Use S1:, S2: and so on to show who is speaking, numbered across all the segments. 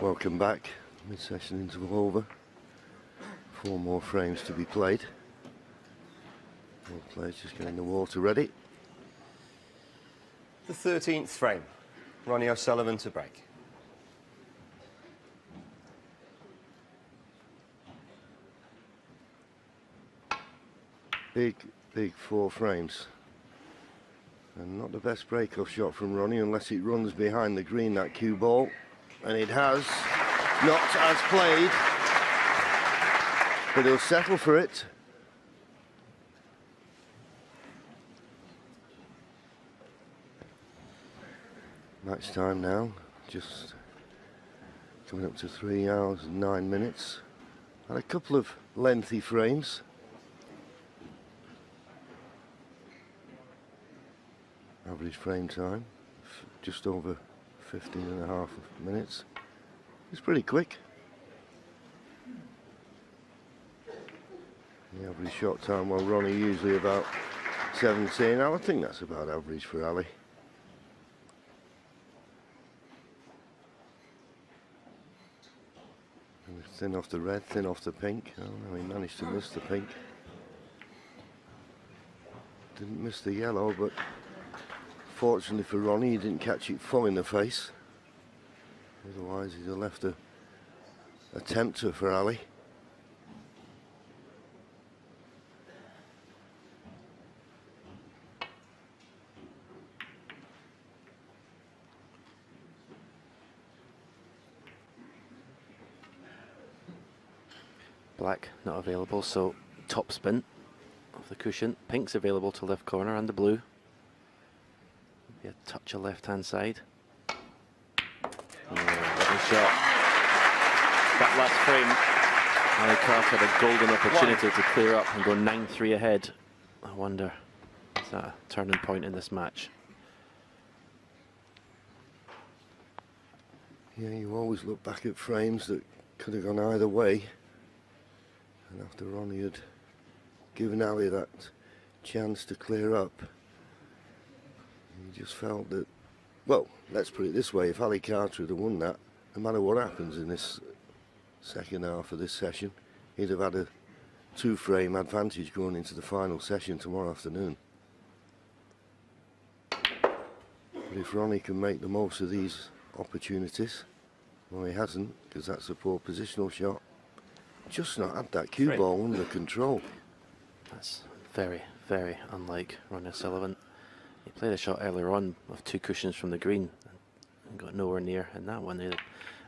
S1: Welcome back. Mid-session interval over. 4 more frames to be played. All players just getting the water ready.
S2: The 13th frame. Ronnie O'Sullivan to break.
S1: Big 4 frames. And not the best break-off shot from Ronnie unless it runs behind the green, that cue ball. And it has. Not as played. But he'll settle for it. Match time now. Just coming up to 3 hours and 9 minutes. And a couple of lengthy frames. Average frame time, just over 15.5 minutes. It's pretty quick. The average shot time, well, Ronnie usually about 17. I think that's about average for Ali. And thin off the red, thin off the pink. Oh no, he managed to miss the pink. Didn't miss the yellow, but fortunately for Ronnie, he didn't catch it full in the face. Otherwise, he'd have left a tempter for Ali.
S3: Black not available, so top spin of the cushion. Pink's available to left corner and the blue. Maybe a touch of left-hand side. Lovely shot. That last frame, Ali Carter had a golden opportunity to clear up and go 9-3 ahead. I wonder, is that a turning point in this match?
S1: Yeah, you always look back at frames that could have gone either way. And after Ronnie had given Ali that chance to clear up, he just felt that, well, let's put it this way, if Ali Carter had won that, no matter what happens in this second half of this session, he'd have had a 2-frame advantage going into the final session tomorrow afternoon. But if Ronnie can make the most of these opportunities, well, he hasn't, because that's a poor positional shot. Just not had that cue ball under control.
S3: That's very, very unlike Ronnie O'Sullivan. He played a shot earlier on of 2 cushions from the green and got nowhere near in that one. He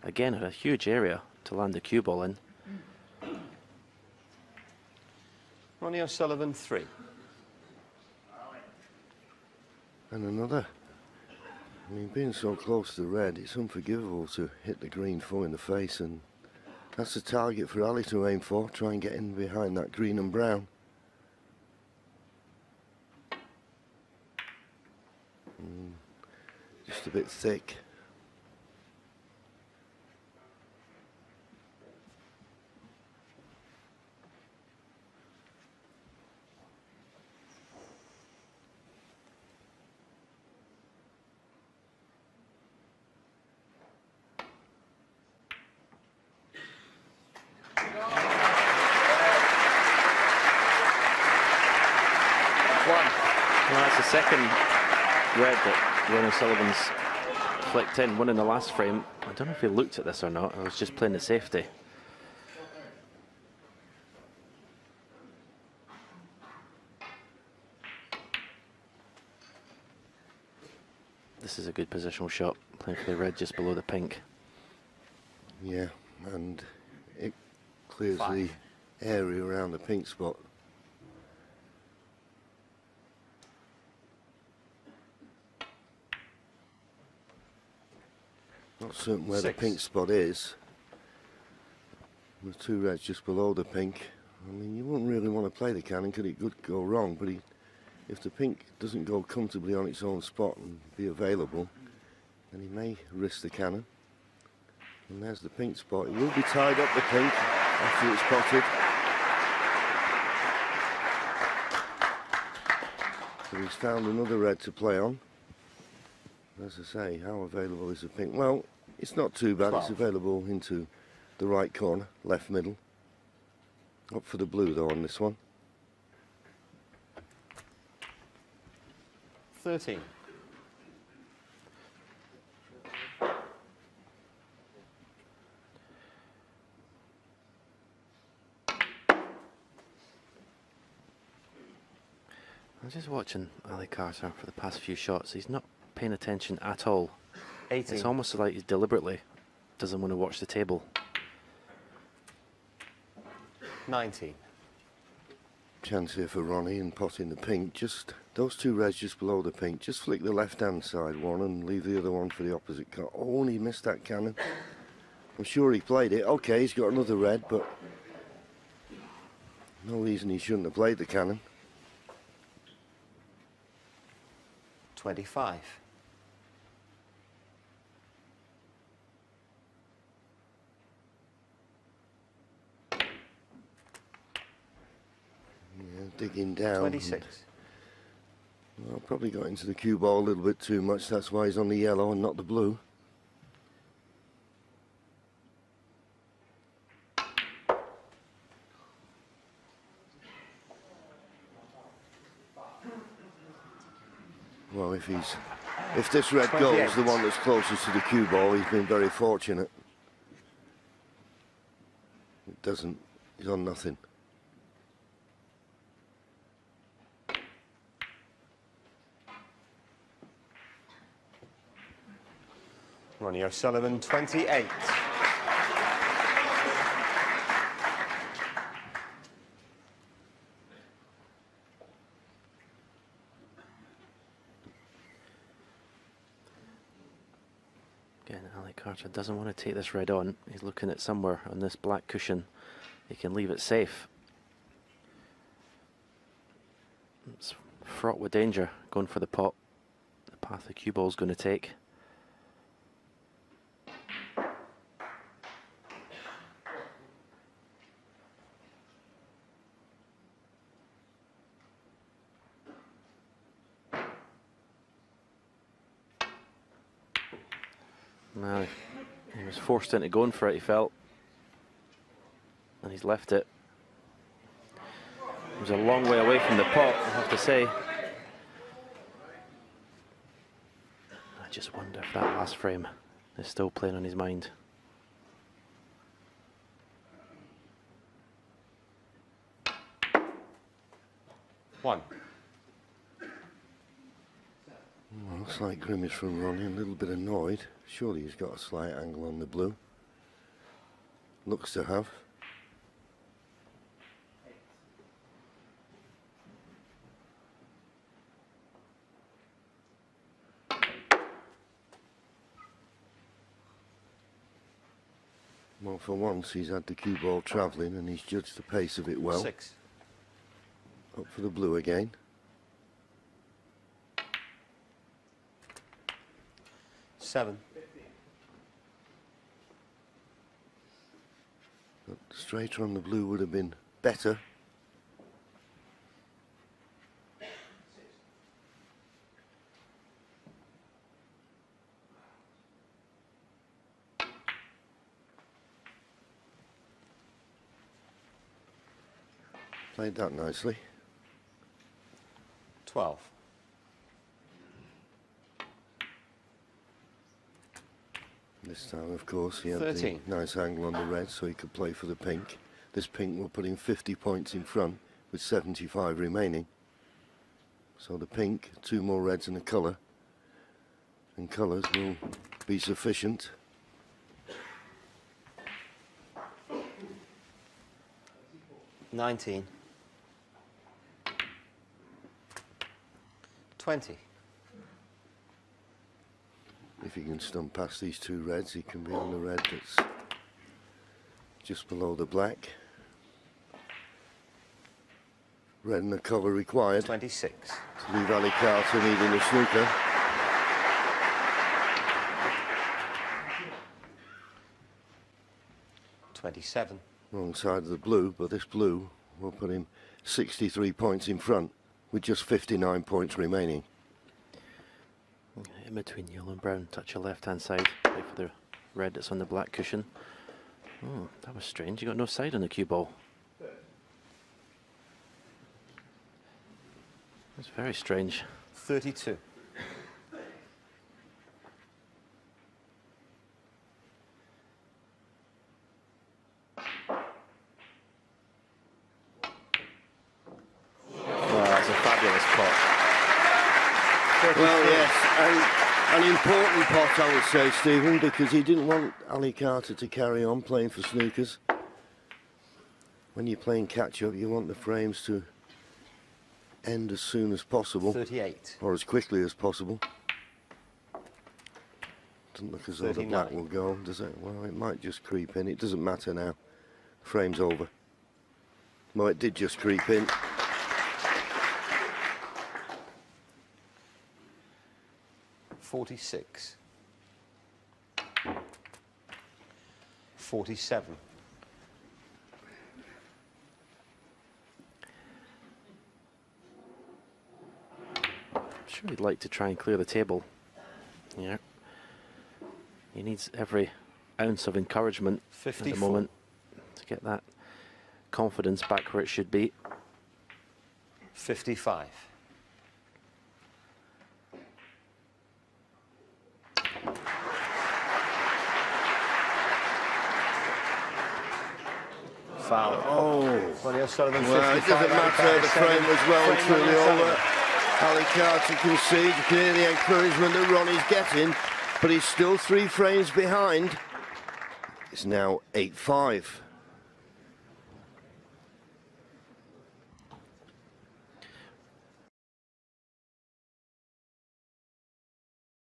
S3: again had a huge area to land the cue ball in.
S2: Ronnie O'Sullivan 3.
S1: And another. I mean, being so close to the red, it's unforgivable to hit the green full in the face, and that's the target for Ali to aim for. Try and get in behind that green and brown. Just a bit thick.
S3: Well, that's the second red that Ronnie O'Sullivan's flicked in, one in the last frame. I don't know if he looked at this or not, or was just playing the safety. This is a good positional shot, playing for the red just below the pink.
S1: Yeah, and it clears the area around the pink spot. Not certain where the pink spot is. The 2 reds just below the pink. I mean, you wouldn't really want to play the cannon because it could go wrong, but if the pink doesn't go comfortably on its own spot and be available, then he may risk the cannon. And there's the pink spot. It will be tied up, the pink, after it's potted. So he's found another red to play on. As I say, how available is the pink? Well, It's not too bad.
S2: 12.
S1: It's available into the right corner, left middle. Up for the blue though on this one.
S2: 13.
S3: I'm just watching Ali Carter for the past few shots. He's not paying attention at all.
S2: 18.
S3: It's almost like he deliberately doesn't want to watch the table.
S2: 19.
S1: Chance here for Ronnie and potting the pink. Just those two reds just below the pink. Just flick the left-hand side one and leave the other one for the opposite card. Oh, and he missed that cannon. I'm sure he played it. Okay, he's got another red, but no reason he shouldn't have played the cannon.
S2: 25.
S1: Yeah, digging down.
S2: 26.
S1: Well, probably got into the cue ball a little bit too much. That's why he's on the yellow and not the blue. Well, if this red
S2: 28.
S1: goes, the one that's closest to the cue ball, he's been very fortunate. It doesn't. He's on nothing.
S2: Ronnie O'Sullivan, 28.
S3: Again, Ali Carter doesn't want to take this red on. He's looking at somewhere on this black cushion. He can leave it safe. It's fraught with danger, going for the pot. The path the cue ball's going to take. No, he was forced into going for it, he felt. And he's left it. He was a long way away from the pot, I have to say. I just wonder if that last frame is still playing on his mind.
S2: One.
S1: Well, looks like grimace from Ronnie, a little bit annoyed. Surely he's got a slight angle on the blue. Looks to have. Well, for once he's had the cue ball travelling and he's judged the pace of it well.
S2: 6.
S1: Up for the blue again.
S2: 7.
S1: But straighter on the blue would have been better. Played that nicely.
S2: 12.
S1: This time, of course, he had
S2: 13.
S1: the nice angle on the red, so he could play for the pink. This pink will put him 50 points in front, with 75 remaining. So the pink, 2 more reds and a colour, and colours will be sufficient.
S2: $19. 20.
S1: If he can stump past these 2 reds, he can be on the red that's just below the black. Red and a colour required.
S2: 26.
S1: To leave Ali Carter needing a snooker.
S2: $27.
S1: Wrong side of the blue, but this blue will put him 63 points in front with just 59 points remaining.
S3: In between yellow and brown, touch your left hand side, wait for the red that's on the black cushion. Oh, that was strange. You got no side on the cue ball. It's very strange.
S2: 32.
S3: That's a fabulous pot.
S1: Well, yes, an important pot, I would say, Stephen, because he didn't want Ali Carter to carry on playing for snookers. When you're playing catch-up, you want the frames to end as soon as possible.
S2: 38.
S1: Or as quickly as possible. Doesn't look as though the black will go, does it? Well, it might just creep in. It doesn't matter now. Frame's over. Well, it did just creep in.
S2: 46. 47.
S3: I'm sure he'd like to try and clear the table. Yeah. He needs every ounce of encouragement
S2: 54.
S3: at the moment to get that confidence back where it should be.
S2: 55. Foul.
S1: Oh.
S2: Ronnie O'Sullivan,
S1: Well, it doesn't matter. The frame was well and truly over. Ali Carter concedes. You can hear the encouragement that Ronnie's getting, but he's still 3 frames behind. It's now 8-5.